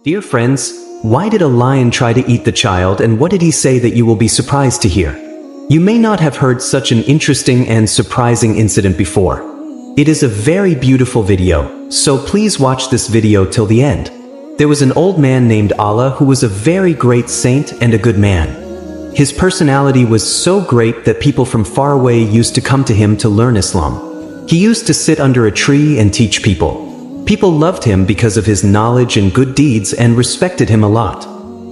Dear friends, why did a lion try to eat the child, and what did he say that you will be surprised to hear? You may not have heard such an interesting and surprising incident before. It is a very beautiful video, so please watch this video till the end. There was an old man named Allah who was a very great saint and a good man. His personality was so great that people from far away used to come to him to learn Islam. He used to sit under a tree and teach people. People loved him because of his knowledge and good deeds and respected him a lot.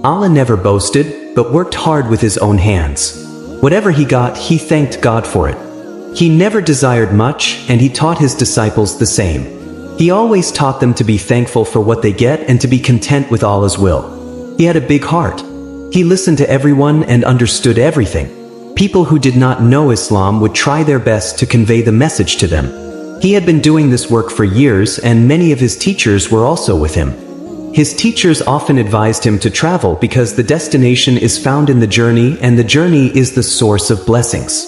Allah never boasted, but worked hard with his own hands. Whatever he got, he thanked God for it. He never desired much, and he taught his disciples the same. He always taught them to be thankful for what they get and to be content with Allah's will. He had a big heart. He listened to everyone and understood everything. People who did not know Islam would try their best to convey the message to them. He had been doing this work for years, and many of his teachers were also with him. His teachers often advised him to travel because the destination is found in the journey, and the journey is the source of blessings.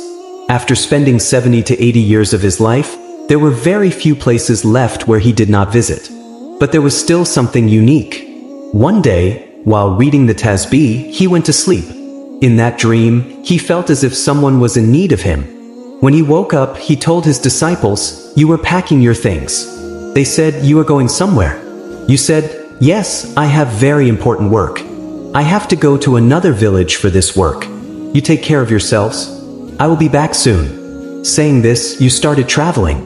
After spending 70 to 80 years of his life, there were very few places left where he did not visit. But there was still something unique. One day, while reading the tasbih, he went to sleep. In that dream, he felt as if someone was in need of him. When he woke up, he told his disciples, "You were packing your things." They said, "You are going somewhere." You said, "Yes, I have very important work. I have to go to another village for this work. You take care of yourselves. I will be back soon." Saying this, you started traveling.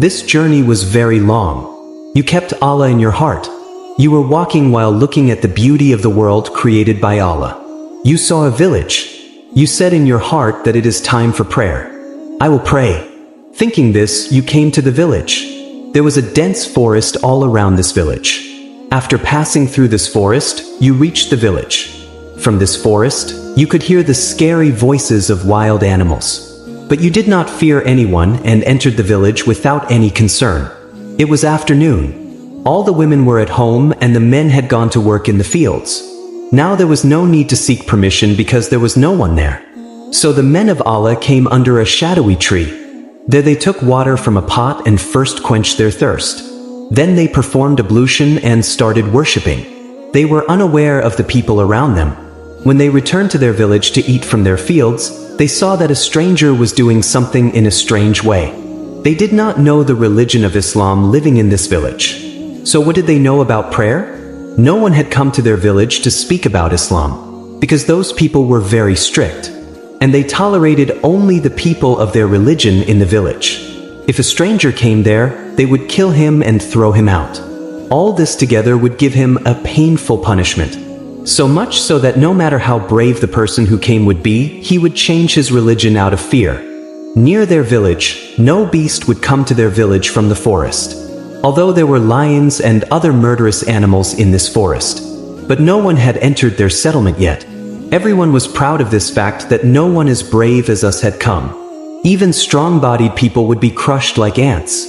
This journey was very long. You kept Allah in your heart. You were walking while looking at the beauty of the world created by Allah. You saw a village. You said in your heart that it is time for prayer. "I will pray." Thinking this, you came to the village. There was a dense forest all around this village. After passing through this forest, you reached the village. From this forest, you could hear the scary voices of wild animals. But you did not fear anyone and entered the village without any concern. It was afternoon. All the women were at home and the men had gone to work in the fields. Now there was no need to seek permission because there was no one there. So the men of Allah came under a shadowy tree. There they took water from a pot and first quenched their thirst. Then they performed ablution and started worshipping. They were unaware of the people around them. When they returned to their village to eat from their fields, they saw that a stranger was doing something in a strange way. They did not know the religion of Islam living in this village. So what did they know about prayer? No one had come to their village to speak about Islam, because those people were very strict. And they tolerated only the people of their religion in the village. If a stranger came there, they would kill him and throw him out. All this together would give him a painful punishment. So much so that no matter how brave the person who came would be, he would change his religion out of fear. Near their village, no beast would come to their village from the forest. Although there were lions and other murderous animals in this forest. But no one had entered their settlement yet. Everyone was proud of this fact that no one as brave as us had come. Even strong-bodied people would be crushed like ants.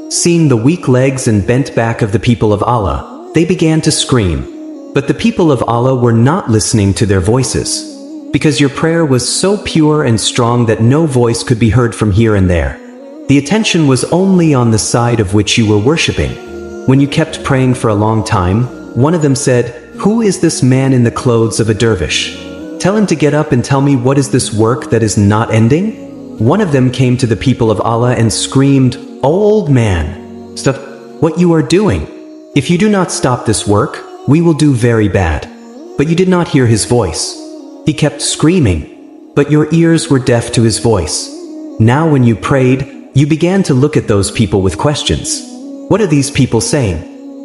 Seeing the weak legs and bent back of the people of Allah, they began to scream. But the people of Allah were not listening to their voices. Because your prayer was so pure and strong that no voice could be heard from here and there. The attention was only on the side of which you were worshipping. When you kept praying for a long time, one of them said, "Who is this man in the clothes of a dervish? Tell him to get up and tell me what is this work that is not ending?" One of them came to the people of Allah and screamed, "O old man, stop what you are doing. If you do not stop this work, we will do very bad." But you did not hear his voice. He kept screaming, but your ears were deaf to his voice. Now when you prayed, you began to look at those people with questions. What are these people saying?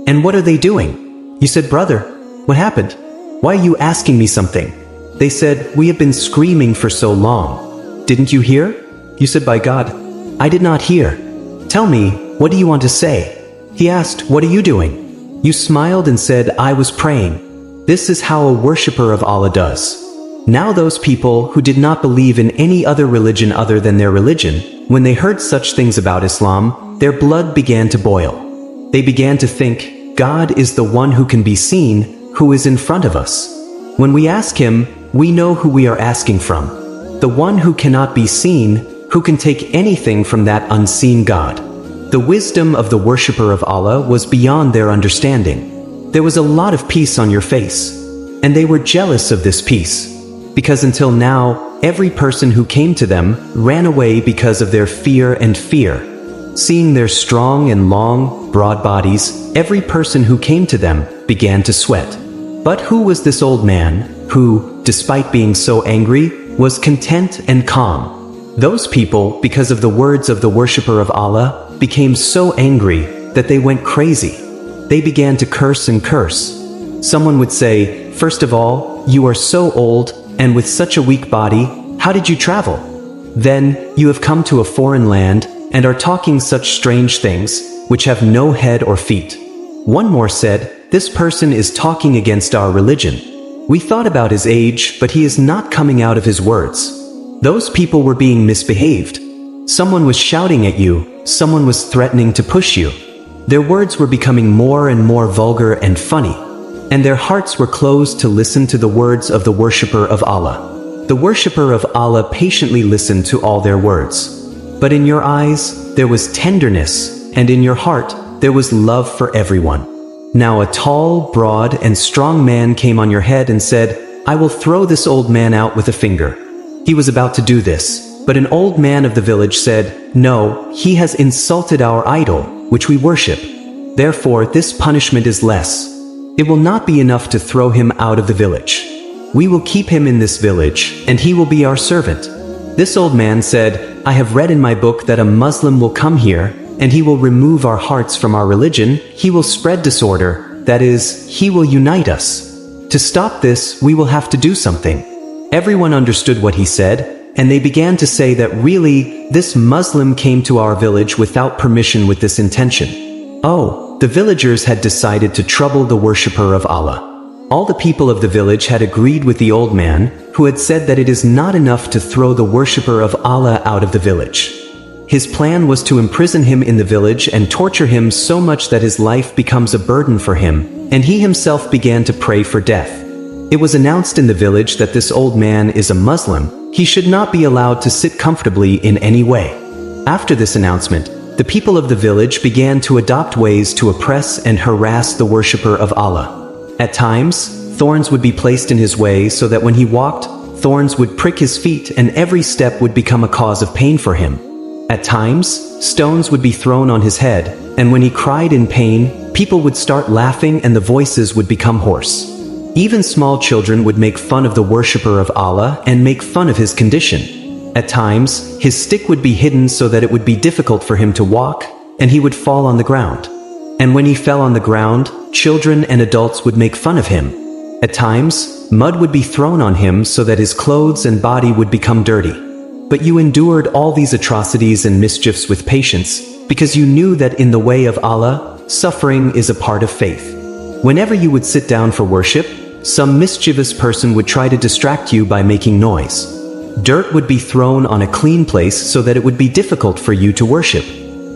And what are they doing? You said, "Brother, what happened? Why are you asking me something?" They said, "We have been screaming for so long. Didn't you hear?" You said, "By God, I did not hear. Tell me, what do you want to say?" He asked, "What are you doing?" You smiled and said, "I was praying." This is how a worshipper of Allah does. Now those people who did not believe in any other religion other than their religion, when they heard such things about Islam, their blood began to boil. They began to think, God is the one who can be seen, who is in front of us. When we ask him, we know who we are asking from. The one who cannot be seen, who can take anything from that unseen God. The wisdom of the worshipper of Allah was beyond their understanding. There was a lot of peace on your face. And they were jealous of this peace. Because until now, every person who came to them ran away because of their fear and fear. Seeing their strong and long, broad bodies, every person who came to them began to sweat. But who was this old man, who, despite being so angry, was content and calm? Those people, because of the words of the worshipper of Allah, became so angry that they went crazy. They began to curse and curse. Someone would say, "First of all, you are so old, and with such a weak body, how did you travel? Then, you have come to a foreign land, and are talking such strange things, which have no head or feet." One more said, "This person is talking against our religion. We thought about his age, but he is not coming out of his words." Those people were being misbehaved. Someone was shouting at you, someone was threatening to push you. Their words were becoming more and more vulgar and funny. And their hearts were closed to listen to the words of the worshipper of Allah. The worshipper of Allah patiently listened to all their words. But in your eyes, there was tenderness, and in your heart, there was love for everyone. Now a tall, broad, and strong man came on your head and said, "I will throw this old man out with a finger." He was about to do this, but an old man of the village said, "No, he has insulted our idol, which we worship. Therefore, this punishment is less. It will not be enough to throw him out of the village. We will keep him in this village, and he will be our servant." This old man said, "I have read in my book that a Muslim will come here, and he will remove our hearts from our religion, he will spread disorder, that is, he will unite us. To stop this, we will have to do something." Everyone understood what he said, and they began to say that really, this Muslim came to our village without permission with this intention. Oh, the villagers had decided to trouble the worshipper of Allah. All the people of the village had agreed with the old man, who had said that it is not enough to throw the worshipper of Allah out of the village. His plan was to imprison him in the village and torture him so much that his life becomes a burden for him, and he himself began to pray for death. It was announced in the village that this old man is a Muslim, he should not be allowed to sit comfortably in any way. After this announcement, the people of the village began to adopt ways to oppress and harass the worshipper of Allah. At times, thorns would be placed in his way so that when he walked, thorns would prick his feet and every step would become a cause of pain for him. At times, stones would be thrown on his head, and when he cried in pain, people would start laughing and the voices would become hoarse. Even small children would make fun of the worshipper of Allah and make fun of his condition. At times, his stick would be hidden so that it would be difficult for him to walk, and he would fall on the ground. And when he fell on the ground, children and adults would make fun of him. At times, mud would be thrown on him so that his clothes and body would become dirty. But you endured all these atrocities and mischiefs with patience, because you knew that in the way of Allah, suffering is a part of faith. Whenever you would sit down for worship, some mischievous person would try to distract you by making noise. Dirt would be thrown on a clean place so that it would be difficult for you to worship.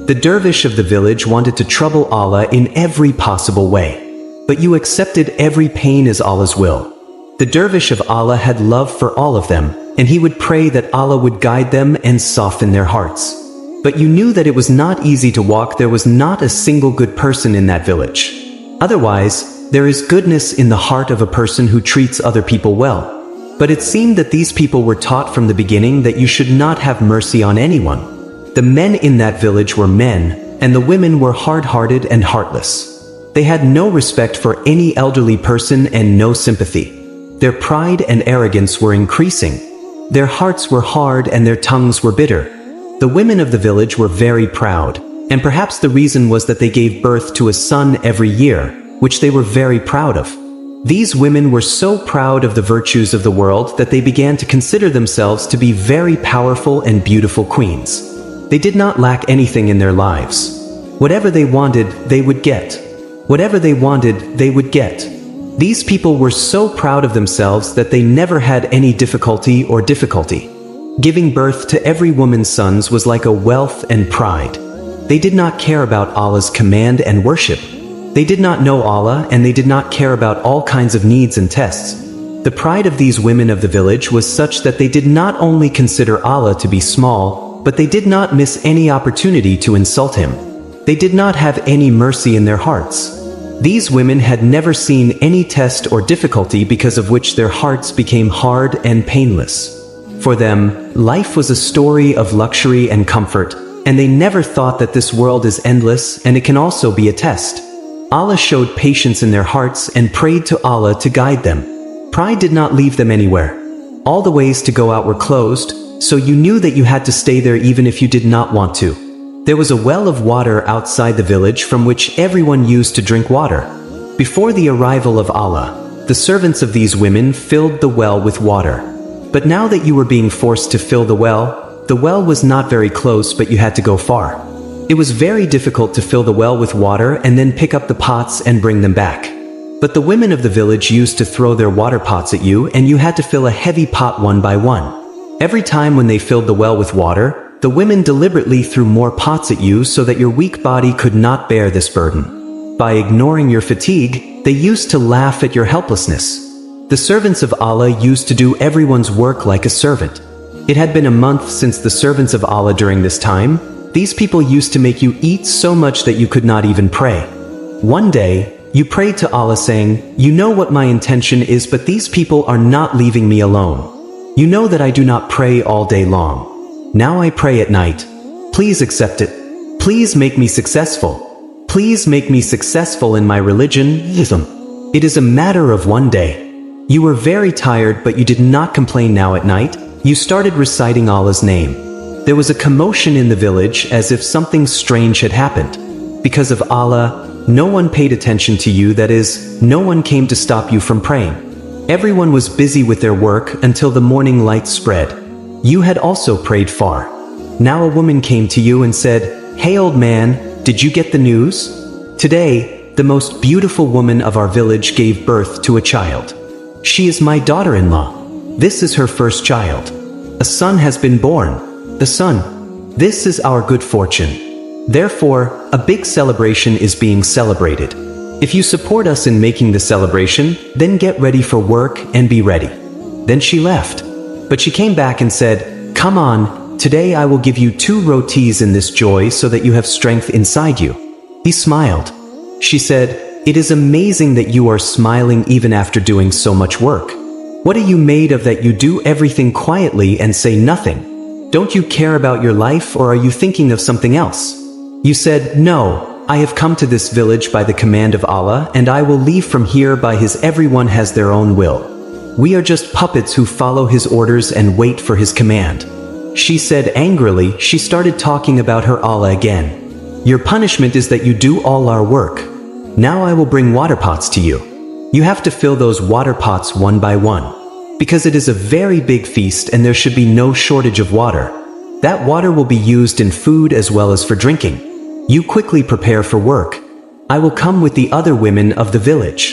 The dervish of the village wanted to trouble Allah in every possible way. But you accepted every pain as Allah's will. The dervish of Allah had love for all of them, and he would pray that Allah would guide them and soften their hearts. But you knew that it was not easy to walk. There was not a single good person in that village. Otherwise, there is goodness in the heart of a person who treats other people well. But it seemed that these people were taught from the beginning that you should not have mercy on anyone. The men in that village were men, and the women were hard-hearted and heartless. They had no respect for any elderly person and no sympathy. Their pride and arrogance were increasing. Their hearts were hard and their tongues were bitter. The women of the village were very proud, and perhaps the reason was that they gave birth to a son every year, which they were very proud of. These women were so proud of the virtues of the world that they began to consider themselves to be very powerful and beautiful queens. They did not lack anything in their lives. Whatever they wanted, they would get. Whatever they wanted, they would get. These people were so proud of themselves that they never had any difficulty. Giving birth to every woman's sons was like a wealth and pride. They did not care about Allah's command and worship. They did not know Allah, and they did not care about all kinds of needs and tests. The pride of these women of the village was such that they did not only consider Allah to be small, but they did not miss any opportunity to insult him. They did not have any mercy in their hearts. These women had never seen any test or difficulty because of which their hearts became hard and painless. For them, life was a story of luxury and comfort, and they never thought that this world is endless and it can also be a test. Allah showed patience in their hearts and prayed to Allah to guide them. Pride did not leave them anywhere. All the ways to go out were closed, so you knew that you had to stay there even if you did not want to. There was a well of water outside the village from which everyone used to drink water. Before the arrival of Allah, the servants of these women filled the well with water. But now that you were being forced to fill the well was not very close, but you had to go far. It was very difficult to fill the well with water and then pick up the pots and bring them back. But the women of the village used to throw their water pots at you, and you had to fill a heavy pot one by one. Every time when they filled the well with water, the women deliberately threw more pots at you so that your weak body could not bear this burden. By ignoring your fatigue, they used to laugh at your helplessness. The servants of Allah used to do everyone's work like a servant. It had been a month since the servants of Allah during this time. These people used to make you eat so much that you could not even pray. One day, you prayed to Allah saying, "You know what my intention is, but these people are not leaving me alone. You know that I do not pray all day long. Now I pray at night. Please accept it. Please make me successful. Please make me successful in my religion." It is a matter of one day. You were very tired, but you did not complain. Now at night, you started reciting Allah's name. There was a commotion in the village as if something strange had happened. Because of Allah, no one paid attention to you, that is, no one came to stop you from praying. Everyone was busy with their work until the morning light spread. You had also prayed far. Now a woman came to you and said, "Hey old man, did you get the news? Today, the most beautiful woman of our village gave birth to a child. She is my daughter-in-law. This is her first child. A son has been born. The son. This is our good fortune. Therefore, a big celebration is being celebrated. If you support us in making the celebration, then get ready for work and be ready." Then she left. But she came back and said, "Come on, today I will give you 2 rotis in this joy so that you have strength inside you." He smiled. She said, "It is amazing that you are smiling even after doing so much work. What are you made of that you do everything quietly and say nothing? Don't you care about your life, or are you thinking of something else?" You said, "No, I have come to this village by the command of Allah, and I will leave from here by His. Everyone has their own will. We are just puppets who follow His orders and wait for His command." She said angrily. She started talking about her Allah again. "Your punishment is that you do all our work. Now I will bring water pots to you. You have to fill those water pots one by one. Because it is a very big feast and there should be no shortage of water. That water will be used in food as well as for drinking. You quickly prepare for work. I will come with the other women of the village."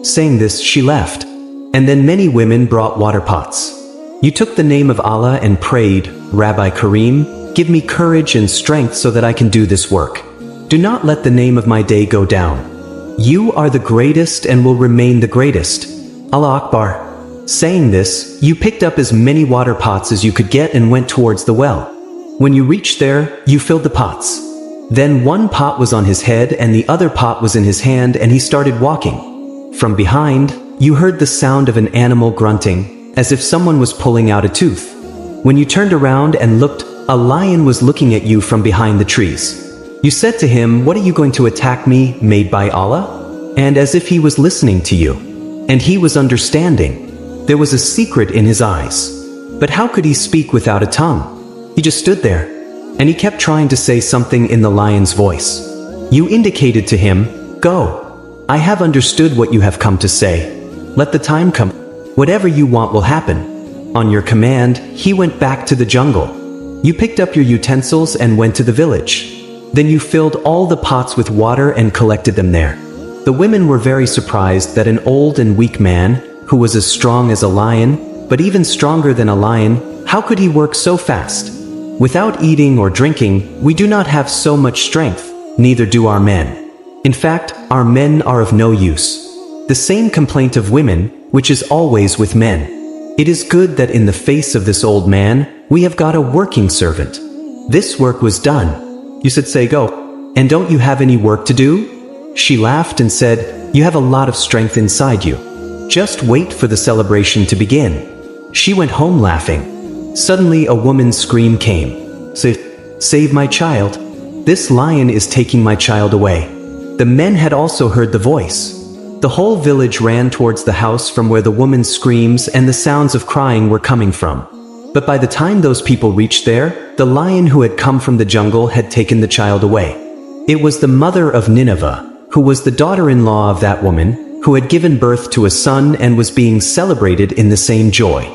Saying this, she left. And then many women brought water pots. You took the name of Allah and prayed, "Rabbi Kareem, give me courage and strength so that I can do this work. Do not let the name of my day go down. You are the greatest and will remain the greatest. Allah Akbar." Saying this, you picked up as many water pots as you could get and went towards the well. When you reached there, you filled the pots. Then one pot was on his head and the other pot was in his hand, and he started walking. From behind, you heard the sound of an animal grunting, as if someone was pulling out a tooth. When you turned around and looked, a lion was looking at you from behind the trees. You said to him, "What are you going to attack me, made by Allah?" And as if he was listening to you. And he was understanding. There was a secret in his eyes. But how could he speak without a tongue? He just stood there. And he kept trying to say something in the lion's voice. You indicated to him, "Go. I have understood what you have come to say. Let the time come. Whatever you want will happen." On your command, he went back to the jungle. You picked up your utensils and went to the village. Then you filled all the pots with water and collected them there. The women were very surprised that an old and weak man, who was as strong as a lion, but even stronger than a lion, how could he work so fast? Without eating or drinking, we do not have so much strength, neither do our men. In fact, our men are of no use. The same complaint of women, which is always with men. It is good that in the face of this old man, we have got a working servant. This work was done. You said, "Say go. And don't you have any work to do?" She laughed and said, "You have a lot of strength inside you. Just wait for the celebration to begin." She went home laughing. Suddenly a woman's scream came. Save my child. This lion is taking my child away." The men had also heard the voice. The whole village ran towards the house from where the woman's screams and the sounds of crying were coming from. But by the time those people reached there, the lion who had come from the jungle had taken the child away. It was the mother of Nineveh, who was the daughter-in-law of that woman, who had given birth to a son and was being celebrated in the same joy.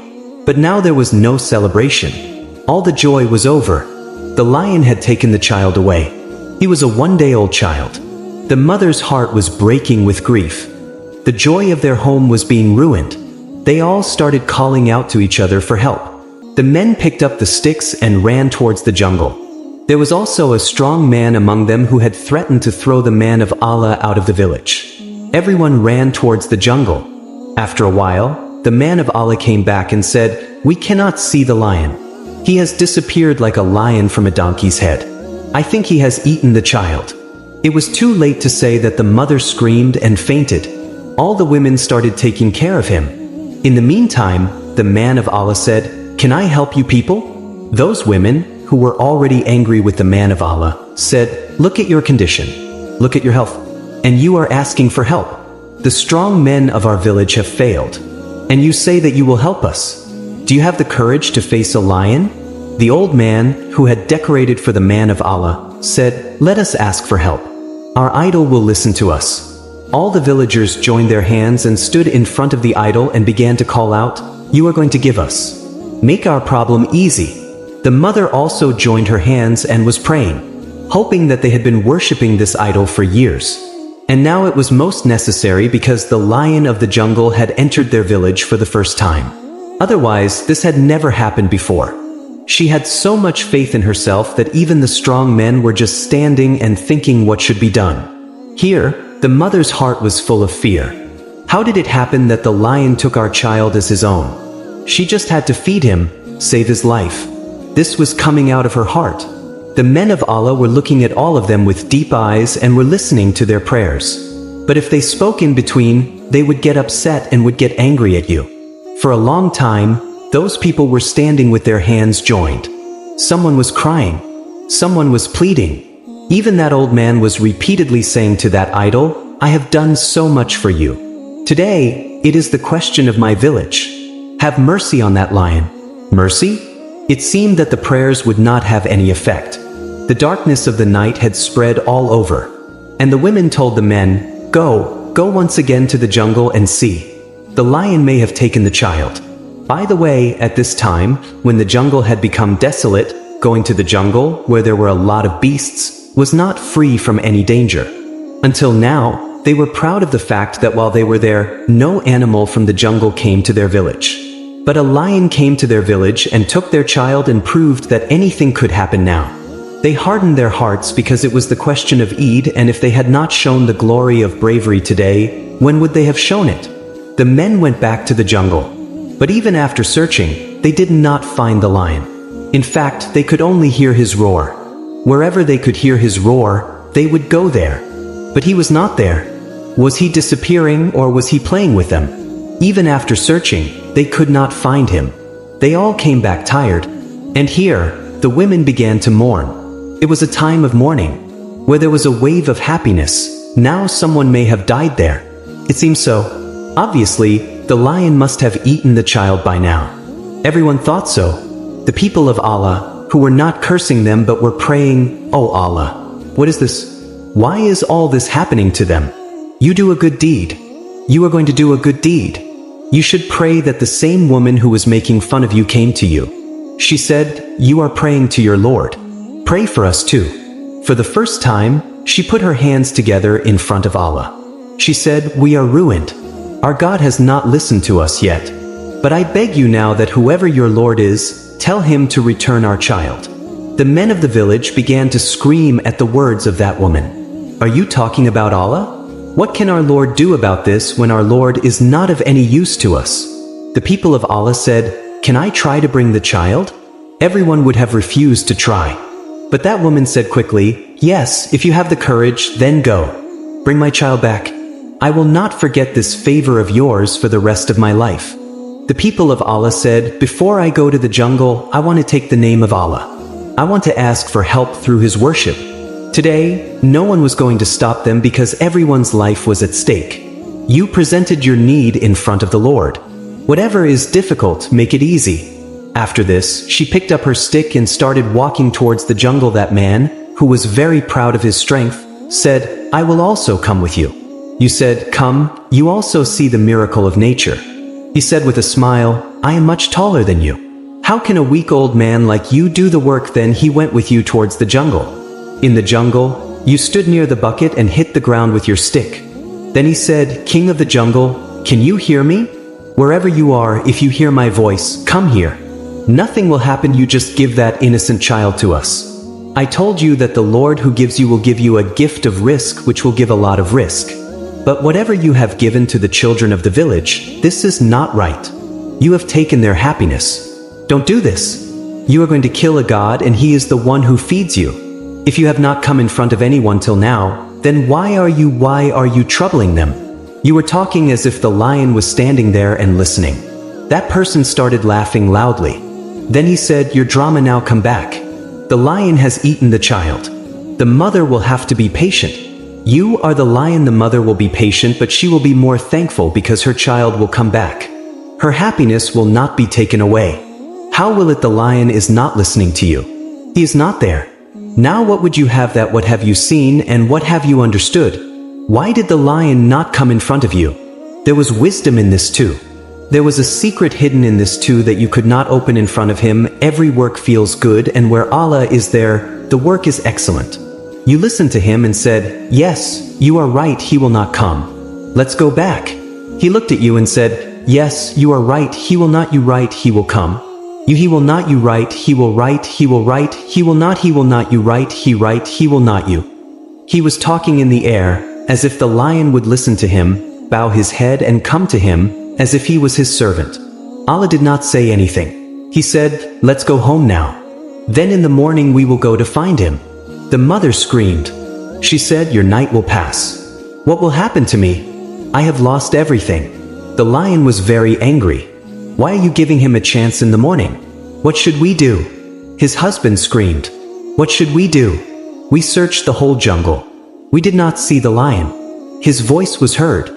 But now there was no celebration. All the joy was over. The lion had taken the child away. He was a one-day-old child. The mother's heart was breaking with grief. The joy of their home was being ruined. They all started calling out to each other for help. The men picked up the sticks and ran towards the jungle. There was also a strong man among them who had threatened to throw the man of Allah out of the village. Everyone ran towards the jungle. After a while, the man of Allah came back and said, "We cannot see the lion. He has disappeared like a lion from a donkey's head. I think he has eaten the child." It was too late to say that the mother screamed and fainted. All the women started taking care of him. In the meantime, the man of Allah said, "Can I help you people?" Those women, who were already angry with the man of Allah, said, "Look at your condition. Look at your health. And you are asking for help. The strong men of our village have failed. And you say that you will help us. Do you have the courage to face a lion?" The old man, who had decorated for the man of Allah, said, "Let us ask for help. Our idol will listen to us." All the villagers joined their hands and stood in front of the idol and began to call out, "You are going to give us. Make our problem easy." The mother also joined her hands and was praying, hoping that they had been worshipping this idol for years. And now it was most necessary because the lion of the jungle had entered their village for the first time. Otherwise, this had never happened before. She had so much faith in herself that even the strong men were just standing and thinking what should be done. Here, the mother's heart was full of fear. How did it happen that the lion took our child as his own? She just had to feed him, save his life. This was coming out of her heart. The men of Allah were looking at all of them with deep eyes and were listening to their prayers. But if they spoke in between, they would get upset and would get angry at you. For a long time, those people were standing with their hands joined. Someone was crying. Someone was pleading. Even that old man was repeatedly saying to that idol, "I have done so much for you. Today, it is the question of my village. Have mercy on that lion." Mercy? It seemed that the prayers would not have any effect. The darkness of the night had spread all over. And the women told the men, Go once again to the jungle and see. The lion may have taken the child." By the way, at this time, when the jungle had become desolate, going to the jungle, where there were a lot of beasts, was not free from any danger. Until now, they were proud of the fact that while they were there, no animal from the jungle came to their village. But a lion came to their village and took their child and proved that anything could happen now. They hardened their hearts because it was the question of Eid, and if they had not shown the glory of bravery today, when would they have shown it? The men went back to the jungle. But even after searching, they did not find the lion. In fact, they could only hear his roar. Wherever they could hear his roar, they would go there. But he was not there. Was he disappearing or was he playing with them? Even after searching, they could not find him. They all came back tired. And here, the women began to mourn. It was a time of mourning, where there was a wave of happiness. Now someone may have died there. It seems so. Obviously, the lion must have eaten the child by now. Everyone thought so. The people of Allah, who were not cursing them but were praying, "Oh Allah, what is this? Why is all this happening to them? You do a good deed. You are going to do a good deed. You should pray that the same woman who was making fun of you came to you. She said, 'You are praying to your Lord. Pray for us too.'" For the first time, she put her hands together in front of Allah. She said, "We are ruined. Our God has not listened to us yet. But I beg you now that whoever your Lord is, tell him to return our child." The men of the village began to scream at the words of that woman. "Are you talking about Allah? What can our Lord do about this when our Lord is not of any use to us?" The people of Allah said, "Can I try to bring the child?" Everyone would have refused to try. But that woman said quickly, "Yes, if you have the courage, then go." Bring my child back. I will not forget this favor of yours for the rest of my life." The people of Allah said, "Before I go to the jungle, I want to take the name of Allah. I want to ask for help through his worship." Today, no one was going to stop them because everyone's life was at stake. You presented your need in front of the Lord. Whatever is difficult, make it easy. After this, she picked up her stick and started walking towards the jungle. That man, who was very proud of his strength, said, "I will also come with you." You said, "Come, you also see the miracle of nature." He said with a smile, "I am much taller than you. How can a weak old man like you do the work?" Then he went with you towards the jungle. In the jungle, you stood near the bucket and hit the ground with your stick. Then he said, "King of the jungle, can you hear me? Wherever you are, if you hear my voice, come here. Nothing will happen, you just give that innocent child to us. I told you that the Lord who gives you will give you a gift of risk, which will give a lot of risk. But whatever you have given to the children of the village, this is not right. You have taken their happiness. Don't do this. You are going to kill a god and he is the one who feeds you. If you have not come in front of anyone till now, then why are you troubling them?" You were talking as if the lion was standing there and listening. That person started laughing loudly. Then he said, "Your drama now, come back. The lion has eaten the child. The mother will have to be patient. You are the lion, the mother will be patient, but she will be more thankful because her child will come back. Her happiness will not be taken away. How will it? The lion is not listening to you. He is not there. Now what would you have? That what have you seen and what have you understood? Why did the lion not come in front of you? There was wisdom in this too. There was a secret hidden in this too that you could not open in front of him. Every work feels good, and where Allah is there, the work is excellent. You listened to him and said, "Yes, you are right, he will not come. Let's go back." He looked at you and said, "Yes, you are right, he will not. You right, he will come. You he will not. You right, he will right, he will right, he will not. He will not. You right, he will not. You." He was talking in the air, as if the lion would listen to him, bow his head and come to him, as if he was his servant. Allah did not say anything. He said, "Let's go home now. Then in the morning we will go to find him." The mother screamed. She said, "Your night will pass. What will happen to me? I have lost everything." The lion was very angry. "Why are you giving him a chance in the morning? What should we do?" His husband screamed. "What should we do? We searched the whole jungle. We did not see the lion." His voice was heard.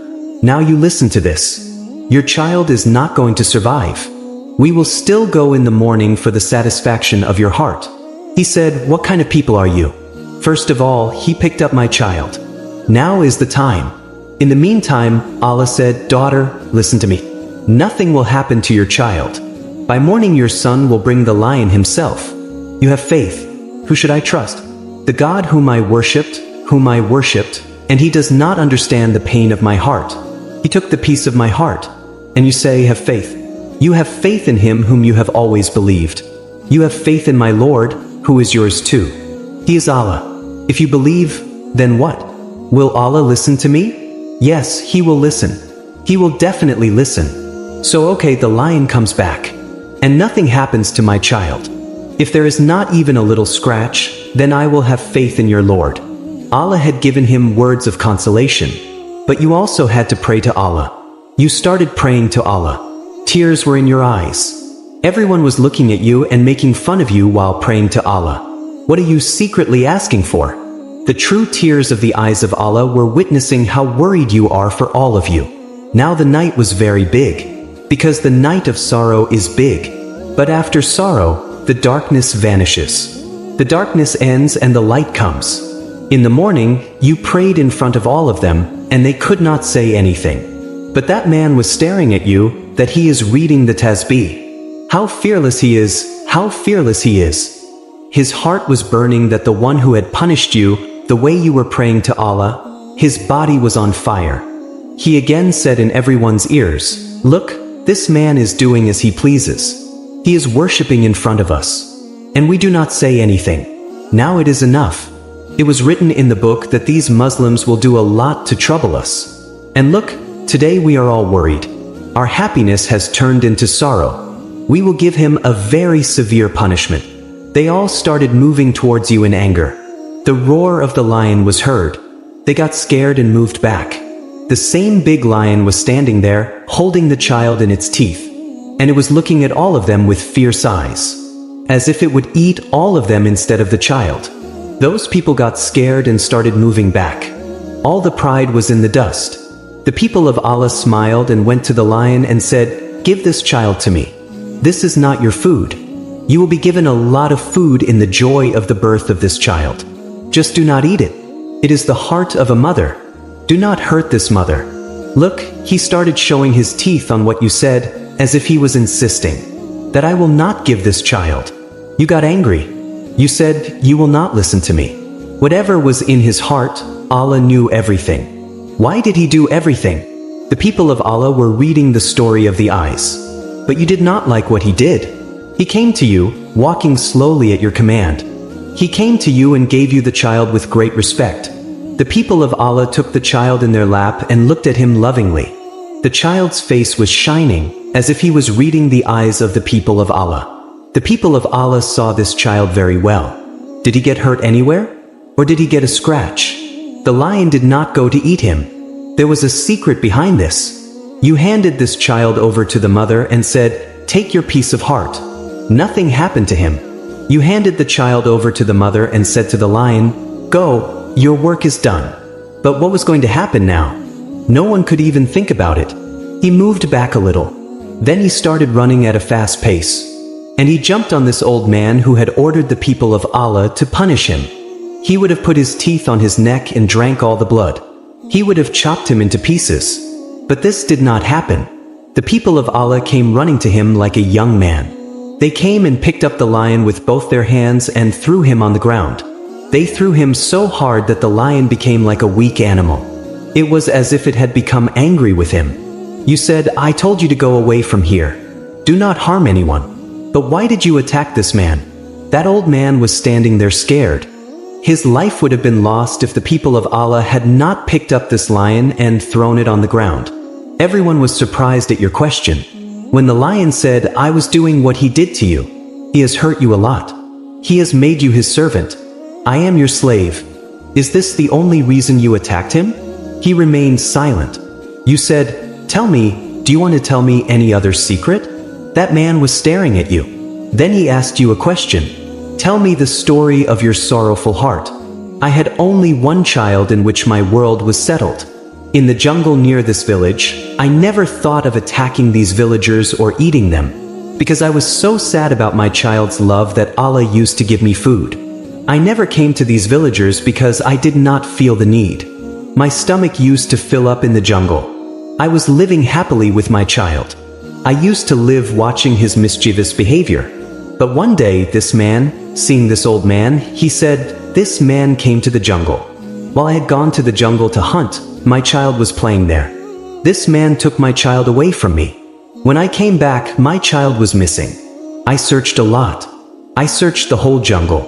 "Now you listen to this. Your child is not going to survive. We will still go in the morning for the satisfaction of your heart." He said, "What kind of people are you?" First of all, he picked up my child. Now is the time. In the meantime, Allah said, "Daughter, listen to me. Nothing will happen to your child. By morning your son will bring the lion himself. You have faith. Who should I trust? The God whom I worshipped, and he does not understand the pain of my heart. He took the peace of my heart." And you say, "Have faith." You have faith in him whom you have always believed. You have faith in my Lord, who is yours too. He is Allah. If you believe, then what? Will Allah listen to me? Yes, he will listen. He will definitely listen. So okay, the lion comes back. And nothing happens to my child. If there is not even a little scratch, then I will have faith in your Lord. Allah had given him words of consolation. But you also had to pray to Allah. You started praying to Allah. Tears were in your eyes. Everyone was looking at you and making fun of you while praying to Allah. What are you secretly asking for? The true tears of the eyes of Allah were witnessing how worried you are for all of you. Now the night was very big, because the night of sorrow is big. But after sorrow, the darkness vanishes. The darkness ends and the light comes. In the morning, you prayed in front of all of them, and they could not say anything. But that man was staring at you, that he is reading the tasbih. How fearless he is, how fearless he is. His heart was burning that the one who had punished you, the way you were praying to Allah, his body was on fire. He again said in everyone's ears, "Look, this man is doing as he pleases. He is worshipping in front of us. And we do not say anything. Now it is enough. It was written in the book that these Muslims will do a lot to trouble us. And look, today we are all worried. Our happiness has turned into sorrow. We will give him a very severe punishment." They all started moving towards you in anger. The roar of the lion was heard. They got scared and moved back. The same big lion was standing there, holding the child in its teeth, and it was looking at all of them with fierce eyes, as if it would eat all of them instead of the child. Those people got scared and started moving back. All the pride was in the dust. The people of Allah smiled and went to the lion and said, "Give this child to me. This is not your food. You will be given a lot of food in the joy of the birth of this child. Just do not eat it. It is the heart of a mother. Do not hurt this mother." Look, he started showing his teeth on what you said, as if he was insisting that I will not give this child. You got angry. You said, "You will not listen to me." Whatever was in his heart, Allah knew everything. Why did he do everything? The people of Allah were reading the story of the eyes. But you did not like what he did. He came to you, walking slowly at your command. He came to you and gave you the child with great respect. The people of Allah took the child in their lap and looked at him lovingly. The child's face was shining, as if he was reading the eyes of the people of Allah. The people of Allah saw this child very well. Did he get hurt anywhere? Or did he get a scratch? The lion did not go to eat him. There was a secret behind this. You handed this child over to the mother and said, "Take your piece of heart." Nothing happened to him. You handed the child over to the mother and said to the lion, "Go, your work is done." But what was going to happen now? No one could even think about it. He moved back a little. Then he started running at a fast pace. And he jumped on this old man who had ordered the people of Allah to punish him. He would have put his teeth on his neck and drank all the blood. He would have chopped him into pieces. But this did not happen. The people of Allah came running to him like a young man. They came and picked up the lion with both their hands and threw him on the ground. They threw him so hard that the lion became like a weak animal. It was as if it had become angry with him. You said, "I told you to go away from here. Do not harm anyone." But why did you attack this man? That old man was standing there scared. His life would have been lost if the people of Allah had not picked up this lion and thrown it on the ground. Everyone was surprised at your question. When the lion said, "I was doing what he did to you. He has hurt you a lot. He has made you his servant. I am your slave. Is this the only reason you attacked him?" He remained silent. You said, "Tell me, do you want to tell me any other secret?" That man was staring at you. Then he asked you a question. "Tell me the story of your sorrowful heart." I had only one child in which my world was settled. In the jungle near this village, I never thought of attacking these villagers or eating them, because I was so sad about my child's love that Allah used to give me food. I never came to these villagers because I did not feel the need. My stomach used to fill up in the jungle. I was living happily with my child. I used to live watching his mischievous behavior. But one day, this man, seeing this old man, he said, "This man came to the jungle. While I had gone to the jungle to hunt, my child was playing there. This man took my child away from me. When I came back, my child was missing. I searched a lot. I searched the whole jungle,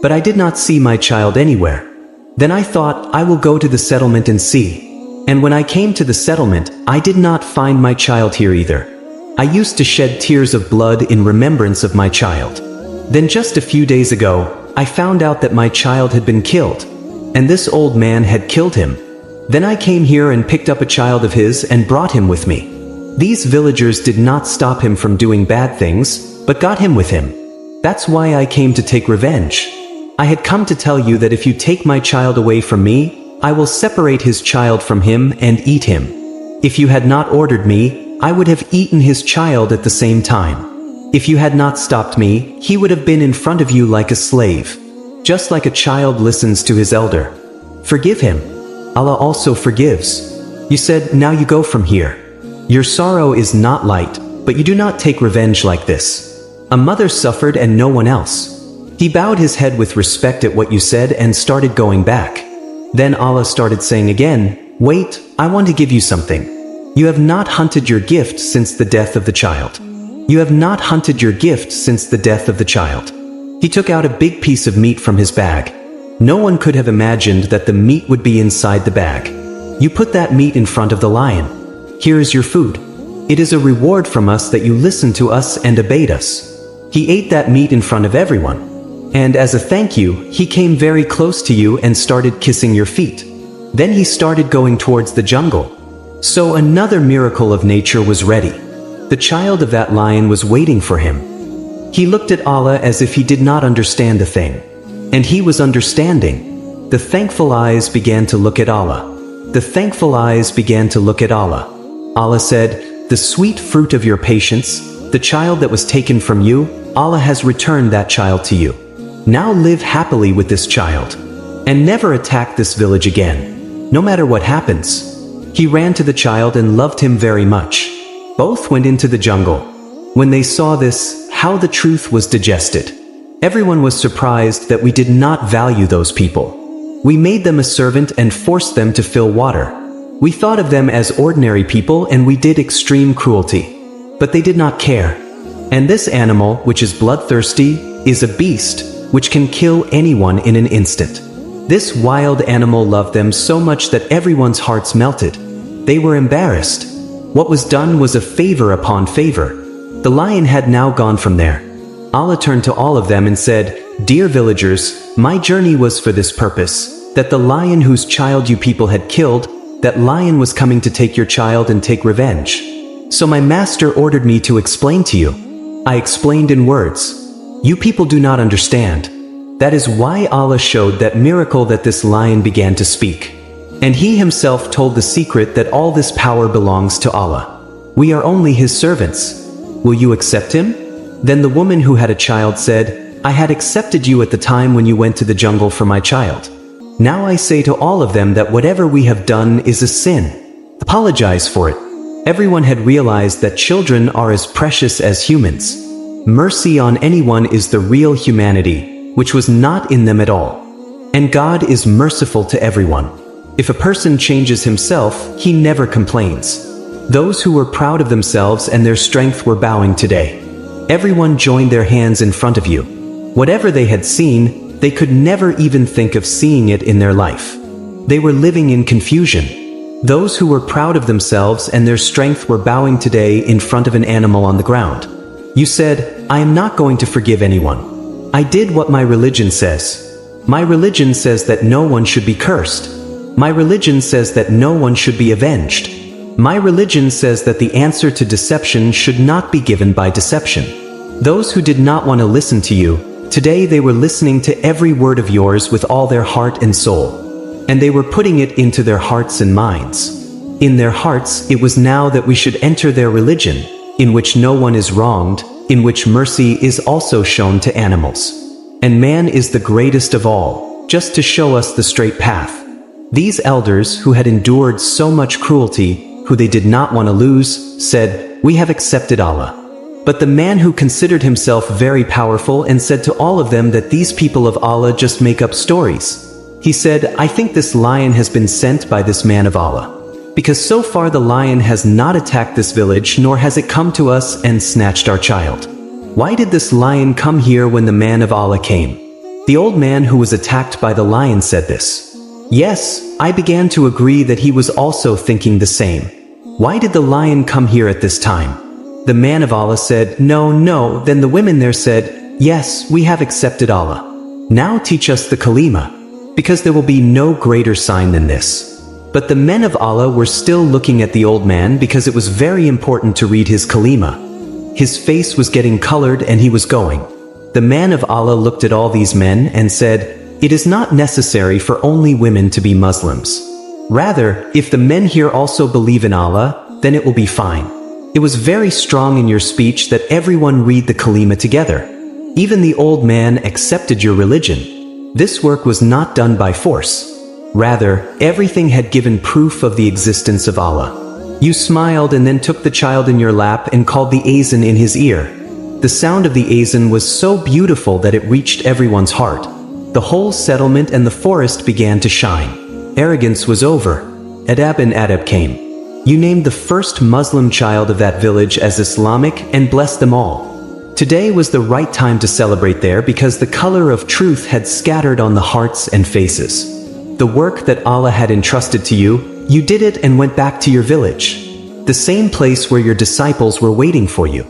but I did not see my child anywhere. Then I thought, I will go to the settlement and see. And when I came to the settlement, I did not find my child here either. I used to shed tears of blood in remembrance of my child. Then just a few days ago, I found out that my child had been killed, and this old man had killed him. Then I came here and picked up a child of his and brought him with me. These villagers did not stop him from doing bad things, but got him with him. That's why I came to take revenge. I had come to tell you that if you take my child away from me, I will separate his child from him and eat him. If you had not ordered me, I would have eaten his child at the same time. If you had not stopped me, he would have been in front of you like a slave, just like a child listens to his elder. Forgive him. Allah also forgives. You said, "Now you go from here. Your sorrow is not light, but you do not take revenge like this." A mother suffered and no one else. He bowed his head with respect at what you said and started going back. Then Allah started saying again, "Wait, I want to give you something. You have not hunted your gift since the death of the child. You have not hunted your gift since the death of the child." He took out a big piece of meat from his bag. No one could have imagined that the meat would be inside the bag. You put that meat in front of the lion. "Here is your food. It is a reward from us that you listened to us and obeyed us." He ate that meat in front of everyone. And as a thank you, he came very close to you and started kissing your feet. Then he started going towards the jungle. So another miracle of nature was ready. The child of that lion was waiting for him. He looked at Allah as if he did not understand the thing. And he was understanding. The thankful eyes began to look at Allah. The thankful eyes began to look at Allah. Allah said, "The sweet fruit of your patience, the child that was taken from you, Allah has returned that child to you. Now live happily with this child. And never attack this village again. No matter what happens." He ran to the child and loved him very much. Both went into the jungle. When they saw this, how the truth was digested. Everyone was surprised that we did not value those people. We made them a servant and forced them to fill water. We thought of them as ordinary people and we did extreme cruelty. But they did not care. And this animal, which is bloodthirsty, is a beast, which can kill anyone in an instant. This wild animal loved them so much that everyone's hearts melted. They were embarrassed. What was done was a favor upon favor. The lion had now gone from there. Allah turned to all of them and said, "Dear villagers, my journey was for this purpose, that the lion whose child you people had killed, that lion was coming to take your child and take revenge. So my master ordered me to explain to you. I explained in words. You people do not understand. That is why Allah showed that miracle that this lion began to speak. And he himself told the secret that all this power belongs to Allah. We are only his servants. Will you accept him?" Then the woman who had a child said, "I had accepted you at the time when you went to the jungle for my child. Now I say to all of them that whatever we have done is a sin. Apologize for it." Everyone had realized that children are as precious as humans. Mercy on anyone is the real humanity, which was not in them at all. And God is merciful to everyone. If a person changes himself, he never complains. Those who were proud of themselves and their strength were bowing today. Everyone joined their hands in front of you. Whatever they had seen, they could never even think of seeing it in their life. They were living in confusion. Those who were proud of themselves and their strength were bowing today in front of an animal on the ground. You said, "I am not going to forgive anyone. I did what my religion says. My religion says that no one should be cursed. My religion says that no one should be avenged. My religion says that the answer to deception should not be given by deception." Those who did not want to listen to you, today they were listening to every word of yours with all their heart and soul. And they were putting it into their hearts and minds. In their hearts, it was now that we should enter their religion, in which no one is wronged, in which mercy is also shown to animals. And man is the greatest of all, just to show us the straight path. These elders who had endured so much cruelty, who they did not want to lose, said, "We have accepted Allah." But the man who considered himself very powerful and said to all of them that these people of Allah just make up stories. He said, "I think this lion has been sent by this man of Allah. Because so far the lion has not attacked this village, nor has it come to us and snatched our child. Why did this lion come here when the man of Allah came?" The old man who was attacked by the lion said this. "Yes, I began to agree that he was also thinking the same. Why did the lion come here at this time?" The man of Allah said, No. Then the women there said, "Yes, we have accepted Allah. Now teach us the kalima, because there will be no greater sign than this." But the men of Allah were still looking at the old man because it was very important to read his kalima. His face was getting colored and he was going. The man of Allah looked at all these men and said, "It is not necessary for only women to be Muslims. Rather, if the men here also believe in Allah, then it will be fine. It was very strong in your speech that everyone read the kalima together. Even the old man accepted your religion. This work was not done by force. Rather, everything had given proof of the existence of Allah. You smiled and then took the child in your lap and called the azan in his ear. The sound of the azan was so beautiful that it reached everyone's heart. The whole settlement and the forest began to shine. Arrogance was over. Adab and adab came. You named the first Muslim child of that village as Islamic and blessed them all. Today was the right time to celebrate there because the color of truth had scattered on the hearts and faces. The work that Allah had entrusted to you, you did it and went back to your village. The same place where your disciples were waiting for you.